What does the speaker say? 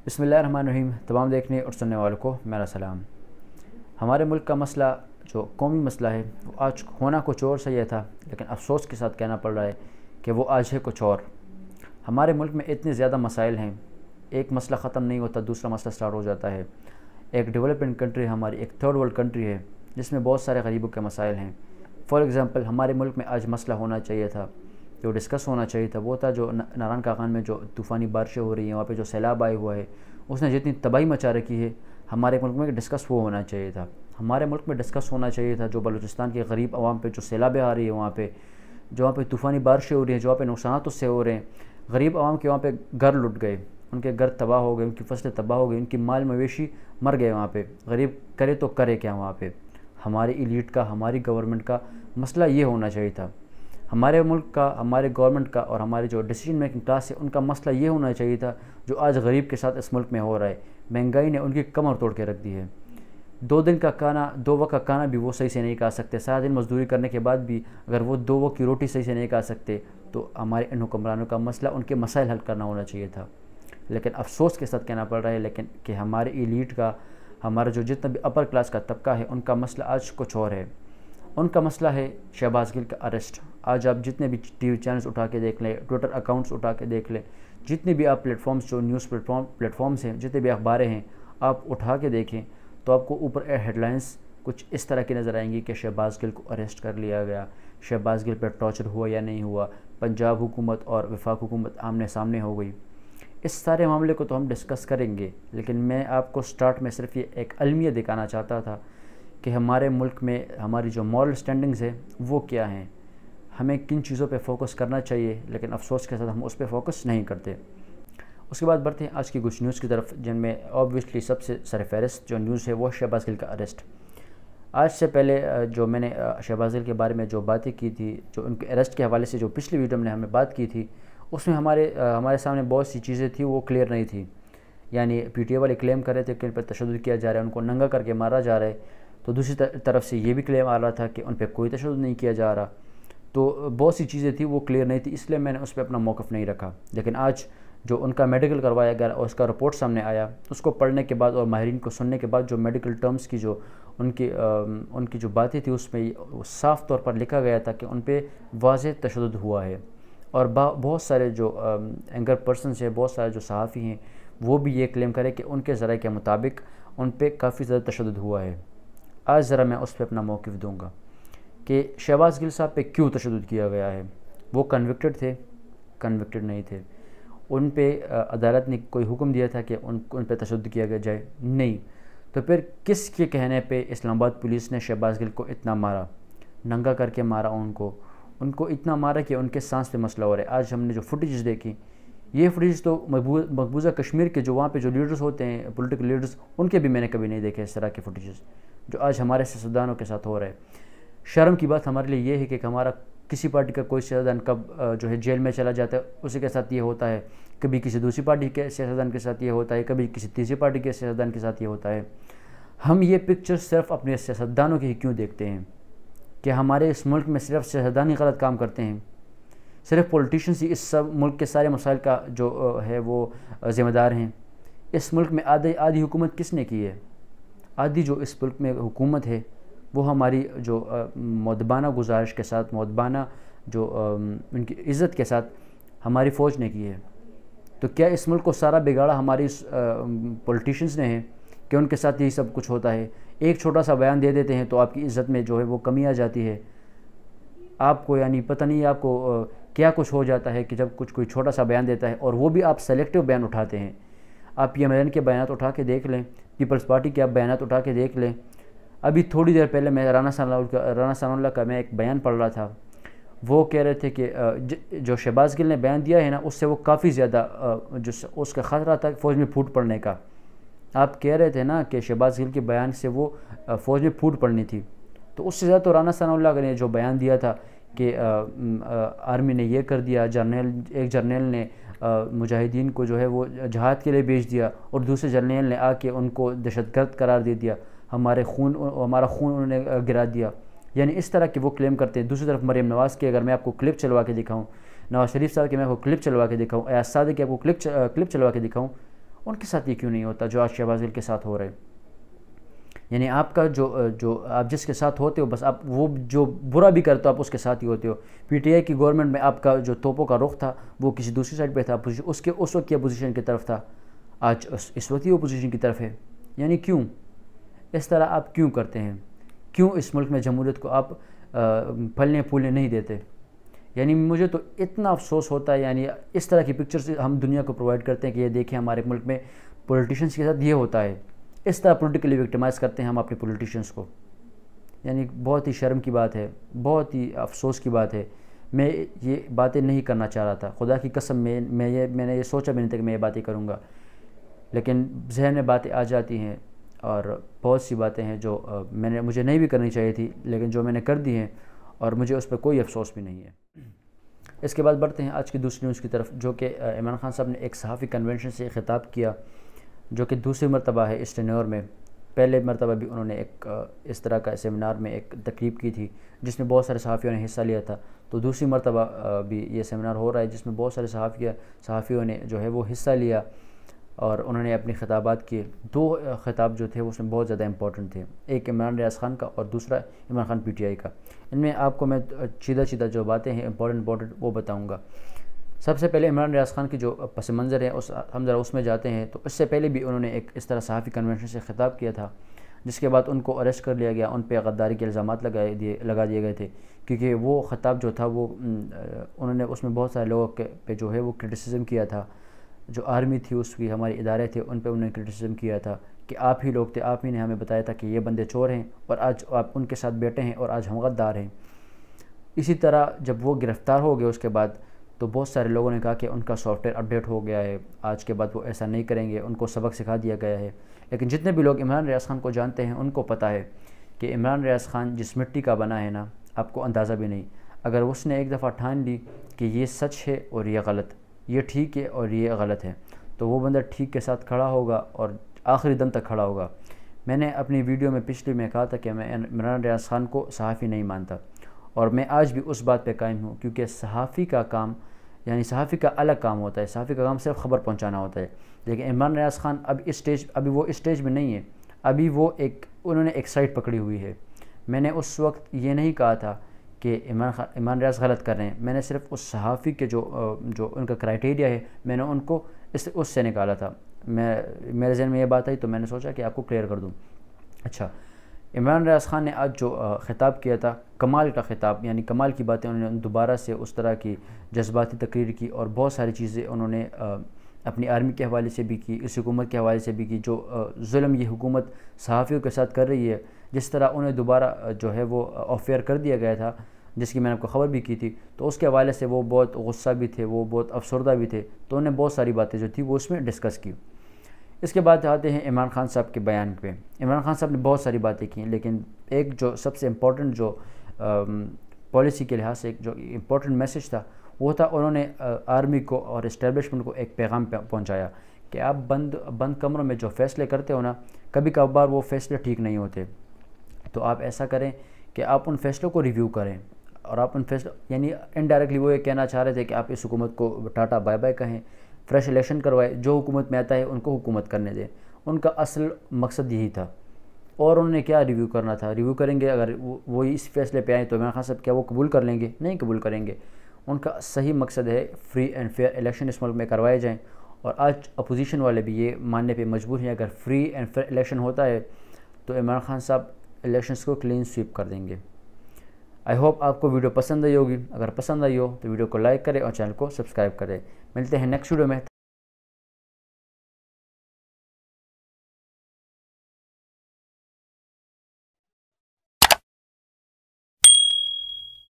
بسم اللہ الرحمن الرحیم۔ تمام دیکھنے اور سننے والوں کو میرا سلام۔ ہمارے ملک کا مسئلہ جو قومی مسئلہ ہے وہ آج ہونا کچھ اور صحیح تھا، لیکن افسوس کے ساتھ کہنا پڑ رہا ہے کہ وہ آج ہے کچھ اور۔ ہمارے ملک میں اتنے زیادہ مسائل ہیں، ایک مسئلہ ختم نہیں ہوتا دوسرا مسئلہ سٹارٹ ہو جاتا ہے۔ ایک ڈیولپنگ کنٹری ہماری، ایک تھرڈ ورلڈ کنٹری ہے جس میں بہت سارے غریبوں کے مسائل ہیں۔ فار ایگزامپل ہمارے ملک میں آج مسئلہ ہونا چاہیے تھا، جو ڈسکس ہونا چاہیے تھا وہ تھا جو ناران کاغان میں جو طوفانی بارشیں ہو رہی ہیں، وہاں پہ جو سیلاب آئے ہوا ہے، اس نے جتنی تباہی مچا رکھی ہے، ہمارے ملک میں ڈسکس وہ ہونا چاہیے تھا۔ ہمارے ملک میں ڈسکس ہونا چاہیے تھا جو بلوچستان کے غریب عوام پہ جو سیلابیں آ رہی ہیں، وہاں پہ طوفانی بارشیں ہو رہی ہیں، جو وہاں پہ نقصانات اس سے ہو رہے ہیں، غریب عوام کے وہاں پہ گھر لٹ گئے، ان کے گھر تباہ ہو گئے، ان کی فصلیں تباہ ہو گئی، ان کی مال مویشی مر گئے۔ وہاں پہ غریب کرے تو کرے کیا؟ وہاں پہ ہماری ایلیٹ کا، ہماری گورنمنٹ کا مسئلہ یہ ہونا چاہیے تھا۔ ہمارے ملک کا، ہمارے گورنمنٹ کا اور ہمارے جو ڈیسیجن میکنگ کلاس ہے ان کا مسئلہ یہ ہونا چاہیے تھا جو آج غریب کے ساتھ اس ملک میں ہو رہا ہے۔ مہنگائی نے ان کی کمر توڑ کے رکھ دی ہے۔ 2 دن کا کھانا، 2 وقت کا کھانا بھی وہ صحیح سے نہیں کھا سکتے۔ سارا دن مزدوری کرنے کے بعد بھی اگر وہ 2 وقت کی روٹی صحیح سے نہیں کھا سکتے تو ہمارے ان حکمرانوں کا مسئلہ ان کے مسائل حل کرنا ہونا چاہیے تھا۔ لیکن افسوس کے ساتھ کہنا پڑ رہا ہے کہ ہمارے ایلیٹ کا، ہمارا جو جتنا بھی اپر کلاس کا طبقہ ہے ان کا مسئلہ آج کچھ اور ہے۔ ان کا مسئلہ ہے شہباز گل کا اریسٹ۔ آج آپ جتنے بھی ٹی وی چینلز اٹھا کے دیکھ لیں، ٹویٹر اکاؤنٹس اٹھا کے دیکھ لیں، جتنے بھی آپ پلیٹفارمز جو نیوز پلیٹفارمز ہیں، جتنے بھی اخباریں ہیں آپ اٹھا کے دیکھیں تو آپ کو اوپر ہیڈ لائنز کچھ اس طرح کی نظر آئیں گی کہ شہباز گل کو اریسٹ کر لیا گیا، شہباز گل پر ٹارچر ہوا یا نہیں ہوا، پنجاب حکومت اور وفاق حکومت آمنے سامنے ہو گئی۔ اس سارے معاملے کو تو ہم ڈسکس کریں گے، لیکن میں آپ کو سٹارٹ میں صرف یہ ایک المیہ دکھانا چاہتا تھا کہ ہمارے ملک میں ہماری جو مورل سٹینڈنگز ہے وہ کیا ہیں، ہمیں کن چیزوں پہ فوکس کرنا چاہیے، لیکن افسوس کے ساتھ ہم اس پہ فوکس نہیں کرتے۔ اس کے بعد بڑھتے ہیں آج کی کچھ نیوز کی طرف، جن میں اوبویسلی سب سے سرفہرست جو نیوز ہے وہ شہباز گل کا اریسٹ۔ آج سے پہلے جو میں نے شہباز گل کے بارے میں جو باتیں کی تھی، جو ان کے اریسٹ کے حوالے سے جو پچھلی ویڈیو میں نے ہمیں بات کی تھی، اس میں ہمارے سامنے بہت سی چیزیں تھیں وہ کلیئر نہیں تھی۔ یعنی پی ٹی اے والے کلیم کر رہے تھے کہ ان پر تشدد کیا جا رہا ہے، ان کو ننگا کر کے مارا جا رہا ہے، تو دوسری طرف سے یہ بھی کلیم آ رہا تھا کہ ان پہ کوئی تشدد نہیں کیا جا رہا۔ تو بہت سی چیزیں تھیں وہ کلیئر نہیں تھی، اس لیے میں نے اس پہ اپنا موقف نہیں رکھا۔ لیکن آج جو ان کا میڈیکل کروایا گیا اور اس کا رپورٹ سامنے آیا، اس کو پڑھنے کے بعد اور ماہرین کو سننے کے بعد جو میڈیکل ٹرمز کی جو ان کی جو باتیں تھیں اس میں صاف طور پر لکھا گیا تھا کہ ان پہ واضح تشدد ہوا ہے، اور بہت سارے جو اینکر پرسنز ہیں، بہت سارے جو صحافی ہیں وہ بھی یہ کلیم کرے کہ ان کے ذرائع کے مطابق ان پہ کافی زیادہ تشدد ہوا ہے۔ آج ذرا میں اس پہ اپنا موقف دوں گا کہ شہباز گل صاحب پہ کیوں تشدد کیا گیا ہے۔ وہ کنوکٹڈ تھے؟ کنوکٹڈ نہیں تھے۔ ان پہ عدالت نے کوئی حکم دیا تھا کہ ان پہ تشدد کیا جائے؟ نہیں۔ تو پھر کس کے کہنے پہ اسلام آباد پولیس نے شہباز گل کو اتنا مارا، ننگا کر کے مارا، ان کو اتنا مارا کہ ان کے سانس پہ مسئلہ ہو رہا ہے؟ آج ہم نے جو فوٹیجز دیکھی، یہ فوٹیجز تو مقبوضہ کشمیر کے جو وہاں پہ جو لیڈرز ہوتے ہیں، پولیٹیکل لیڈرز، ان کے بھی میں نے کبھی نہیں دیکھے اس طرح کے فوٹیجز جو آج ہمارے سیاستدانوں کے ساتھ ہو رہا ہے۔ شرم کی بات ہمارے لیے یہ ہے کہ ہمارا کسی پارٹی کا کوئی سیاستدان کب جو ہے جیل میں چلا جاتا ہے، اسی کے ساتھ یہ ہوتا ہے، کبھی کسی دوسری پارٹی کے سیاستدان کے ساتھ یہ ہوتا ہے، کبھی کسی تیسری پارٹی کے سیاستدان کے ساتھ یہ ہوتا ہے۔ ہم یہ پکچر صرف اپنے سیاستدانوں کے ہی کیوں دیکھتے ہیں کہ ہمارے اس ملک میں صرف سیاستدان ہی غلط کام کرتے ہیں، صرف پولیٹیشنز ہی اس سب ملک کے سارے مسائل کا جو ہے وہ ذمہ دار ہیں؟ اس ملک میں آدھی حکومت کس نے کی ہے؟ آدھی جو اس ملک میں حکومت ہے وہ ہماری جو مؤدبانہ گزارش کے ساتھ، مؤدبانہ جو ان کی عزت کے ساتھ ہماری فوج نے کی ہے۔ تو کیا اس ملک کو سارا بگاڑا ہماری پولیٹیشنز نے ہے کہ ان کے ساتھ یہی سب کچھ ہوتا ہے؟ ایک چھوٹا سا بیان دے دیتے ہیں تو آپ کی عزت میں جو ہے وہ کمی آ جاتی ہے۔ آپ کو یعنی پتہ نہیں آپ کو کیا کچھ ہو جاتا ہے کہ جب کوئی چھوٹا سا بیان دیتا ہے، اور وہ بھی آپ سلیکٹیو بیان اٹھاتے ہیں۔ آپ پی ایم ایل این کے بیانات اٹھا کے دیکھ لیں، پیپلز پارٹی کے آپ بیانات اٹھا کے دیکھ لیں۔ ابھی تھوڑی دیر پہلے میں رانا ثناء اللہ کا میں ایک بیان پڑھ رہا تھا، وہ کہہ رہے تھے کہ جو شہباز گل نے بیان دیا ہے نا، اس سے وہ کافی زیادہ جو اس کا خطرہ تھا فوج میں پھوٹ پڑنے کا۔ آپ کہہ رہے تھے نا کہ شہباز گل کے بیان سے وہ فوج میں پھوٹ پڑنی تھی، تو اس سے زیادہ تو رانا ثناء اللہ نے جو بیان دیا تھا کہ آرمی نے یہ کر دیا، ایک جرنیل نے مجاہدین کو جو ہے وہ جہاد کے لیے بھیج دیا، اور دوسرے جرنیل نے آ کے ان کو دہشت گرد قرار دے دیا، ہمارا خون انہوں نے گرا دیا۔ یعنی اس طرح کے وہ کلیم کرتے ہیں۔ دوسری طرف مریم نواز کے اگر میں آپ کو کلپ چلوا کے دکھاؤں، نواز شریف صاحب کے میں آپ کو کلپ چلوا کے دکھاؤں، ایاز صادق کی آپ کو کلپ چلوا کے دکھاؤں، ان کے ساتھ یہ کیوں نہیں ہوتا جو آج شہباز گل کے ساتھ ہو رہے؟ یعنی آپ کا جو آپ جس کے ساتھ ہوتے ہو بس آپ وہ جو برا بھی کرتے ہو آپ اس کے ساتھ ہی ہوتے ہو۔ پی ٹی آئی کی گورنمنٹ میں آپ کا جو توپوں کا رخ تھا وہ کسی دوسری سائڈ پہ تھا، اس وقت کی اپوزیشن کی طرف تھا، آج اس وقت ہی اپوزیشن کی طرف ہے۔ یعنی کیوں اس طرح آپ کیوں کرتے ہیں؟ کیوں اس ملک میں جمہوریت کو آپ پھلنے پھولنے نہیں دیتے؟ یعنی مجھے تو اتنا افسوس ہوتا ہے، یعنی اس طرح کی پکچرز ہم دنیا کو پرووائڈ کرتے ہیں کہ یہ دیکھیں ہمارے ملک میں پولیٹیشنز کے ساتھ یہ ہوتا ہے، اس طرح پولیٹیکلی وکٹمائز کرتے ہیں ہم اپنے پولیٹیشنز کو۔ یعنی بہت ہی شرم کی بات ہے، بہت ہی افسوس کی بات ہے۔ میں یہ باتیں نہیں کرنا چاہ رہا تھا، خدا کی قسم میں نے یہ سوچا بھی نہیں تھا کہ میں یہ باتیں کروں گا، لیکن ذہن میں باتیں آ جاتی ہیں، اور بہت سی باتیں ہیں جو مجھے نہیں بھی کرنی چاہیے تھی لیکن جو میں نے کر دی ہیں، اور مجھے اس پہ کوئی افسوس بھی نہیں ہے۔ اس کے بعد بڑھتے ہیں آج کی دوسری نیوز کی طرف، جو کہ عمران خان صاحب نے ایک صحافی کنونشن سے خطاب کیا، جو کہ دوسری مرتبہ ہے اس ٹینیور میں۔ پہلے مرتبہ بھی انہوں نے ایک اس طرح کا سیمینار میں ایک تقریب کی تھی جس میں بہت سارے صحافیوں نے حصہ لیا تھا، تو دوسری مرتبہ بھی یہ سیمینار ہو رہا ہے جس میں بہت سارے صحافیوں نے جو ہے وہ حصہ لیا، اور انہوں نے اپنی خطابات کیے۔ دو خطاب جو تھے وہ اس میں بہت زیادہ امپورٹنٹ تھے، ایک عمران ریاض خان کا اور دوسرا Imran Khan P T I کا۔ ان میں آپ کو میں سیدھا جو باتیں ہیں امپورٹنٹ وہ بتاؤں گا۔ سب سے پہلے عمران ریاض خان کی جو پس منظر ہے ہم ذرا اس میں جاتے ہیں، تو اس سے پہلے بھی انہوں نے ایک اس طرح صحافی کنونشن سے خطاب کیا تھا، جس کے بعد ان کو اریسٹ کر لیا گیا، ان پہ غداری کے الزامات لگا دیے گئے تھے، کیونکہ وہ خطاب جو تھا وہ انہوں نے اس میں بہت سارے لوگوں پہ جو ہے وہ کرٹیسزم کیا تھا، جو آرمی تھی اس کی، ہمارے ادارے تھے، ان پہ انہوں نے کرٹیسزم کیا تھا کہ آپ ہی لوگ تھے، آپ ہی نے ہمیں بتایا تھا کہ یہ بندے چور ہیں، اور آج آپ ان کے ساتھ بیٹھے ہیں اور آج ہم غدار ہیں۔ اسی طرح جب وہ گرفتار ہو گئے اس کے بعد تو بہت سارے لوگوں نے کہا کہ ان کا سافٹ ویئر اپڈیٹ ہو گیا ہے، آج کے بعد وہ ایسا نہیں کریں گے، ان کو سبق سکھا دیا گیا ہے۔ لیکن جتنے بھی لوگ عمران ریاض خان کو جانتے ہیں ان کو پتہ ہے کہ عمران ریاض خان جس مٹی کا بنا ہے نا، آپ کو اندازہ بھی نہیں۔ اگر اس نے ایک دفعہ ٹھان لی کہ یہ سچ ہے اور یہ غلط، یہ ٹھیک ہے اور یہ غلط ہے، تو وہ بندہ ٹھیک کے ساتھ کھڑا ہوگا اور آخری دم تک کھڑا ہوگا۔ میں نے اپنی ویڈیو میں پچھلی میں کہا تھا کہ میں عمران ریاض خان کو صحافی نہیں مانتا، اور میں آج بھی اس بات پہ قائم ہوں، کیونکہ صحافی کا کام، یعنی صحافی کا الگ کام ہوتا ہے، صحافی کا کام صرف خبر پہنچانا ہوتا ہے، لیکن عمران ریاض خان ابھی وہ اسٹیج میں نہیں ہے، ابھی وہ انہوں نے ایک سائٹ پکڑی ہوئی ہے۔ میں نے اس وقت یہ نہیں کہا تھا کہ عمران ریاض غلط کر رہے ہیں، میں نے صرف اس صحافی کے جو ان کا کرائٹیریا ہے، میں نے ان کو اس سے نکالا تھا۔ میرے ذہن میں یہ بات آئی تو میں نے سوچا کہ آپ کو کلیئر کر دوں۔ اچھا، عمران ریاض خان نے آج جو خطاب کیا تھا، کمال کا خطاب، یعنی کمال کی باتیں انہوں نے دوبارہ سے اس طرح کی جذباتی تقریر کی، اور بہت ساری چیزیں انہوں نے اپنی آرمی کے حوالے سے بھی کی، اس حکومت کے حوالے سے بھی کی، جو ظلم یہ حکومت صحافیوں کے ساتھ کر رہی ہے، جس طرح انہیں دوبارہ جو ہے وہ آف ایئر کر دیا گیا تھا، جس کی میں نے آپ کو خبر بھی کی تھی، تو اس کے حوالے سے وہ بہت غصہ بھی تھے، وہ بہت افسردہ بھی تھے، تو انہیں بہت ساری باتیں جو تھی وہ اس میں ڈسکس کی۔ اس کے بعد آتے ہیں عمران خان صاحب کے بیان پہ۔ عمران خان صاحب نے بہت ساری باتیں کی، لیکن ایک جو سب سے امپورٹنٹ جو پالیسی کے لحاظ سے ایک جو امپورٹنٹ میسج تھا وہ تھا، انہوں نے آرمی کو اور اسٹیبلشمنٹ کو ایک پیغام پہنچایا کہ آپ بند کمروں میں جو فیصلے کرتے ہو نا، کبھی کبھار وہ فیصلے ٹھیک نہیں ہوتے، تو آپ ایسا کریں کہ آپ ان فیصلوں کو ریویو کریں، اور آپ ان فیصلوں، یعنی انڈائریکٹلی وہ یہ کہنا چاہ رہے تھے کہ آپ اس حکومت کو ٹاٹا بائے بائے کہیں، فریش الیکشن کروائے، جو حکومت میں آتا ہے ان کو حکومت کرنے دیں۔ ان کا اصل مقصد یہی تھا، اور انہوں نے کیا ریویو کرنا تھا؟ ریویو کریں گے، اگر وہ اس فیصلے پہ آئیں تو عمران خان صاحب کیا وہ قبول کر لیں گے؟ نہیں قبول کریں گے۔ ان کا صحیح مقصد ہے فری اینڈ فیئر الیکشن اس ملک میں کروائے جائیں، اور آج اپوزیشن والے بھی یہ ماننے پہ مجبور ہیں اگر فری اینڈ فیئر الیکشن ہوتا ہے تو عمران خان صاحب الیکشنز کو کلین سویپ کر دیں گے۔ آئی ہوپ آپ کو ویڈیو پسند آئی ہوگی، اگر پسند آئی ہو تو ویڈیو کو لائک کریں اور چینل کو سبسکرائب کریں۔ ملتے ہیں نیکسٹ ویڈیو میں۔